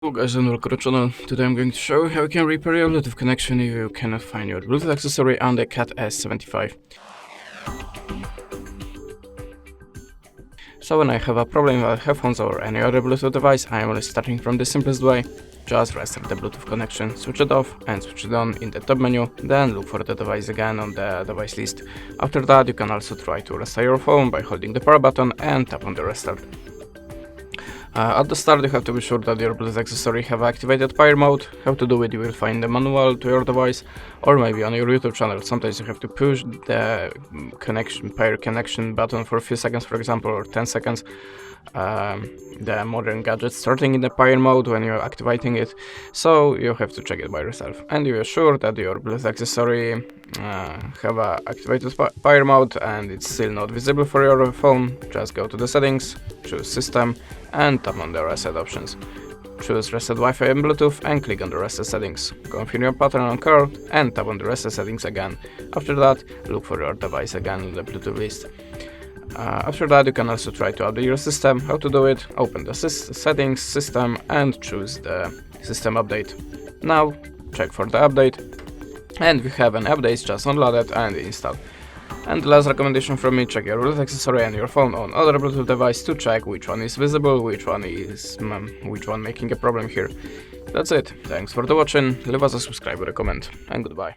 Hello guys and welcome to the channel. Today I'm going to show you how you can repair your Bluetooth connection if you cannot find your Bluetooth accessory on the CAT S75. So when I have a problem with headphones or any other Bluetooth device, I am only starting from the simplest way. Just restart the Bluetooth connection, switch it off and switch it on in the top menu, then look for the device again on the device list. After that you can also try to restart your phone by holding the power button and tap on the restart. At the start you have to be sure that your Bluetooth accessory have activated pair mode. How to do it you will find the manual to your device or maybe on your YouTube channel. Sometimes you have to push the pair connection button for a few seconds, for example, or 10 seconds. The modern gadgets starting in the pair mode when you're activating it, so you have to check it by yourself. And you are sure that your Bluetooth accessory have a activated pair mode and it's still not visible for your phone. Just go to the settings, choose system and tap on the reset options. Choose reset Wi-Fi and Bluetooth and click on the reset settings. Confirm your pattern on card and tap on the reset settings again. After that, look for your device again in the Bluetooth list. After that you can also try to update your system. How to do it? Open the settings, system and choose the system update. Now check for the update, and if you have an update, just download it and install. And the last recommendation from me, check your Bluetooth accessory and your phone on other Bluetooth device to check which one is visible, which one making a problem here. That's it. Thanks for the watching, leave us a subscribe or a comment, and goodbye.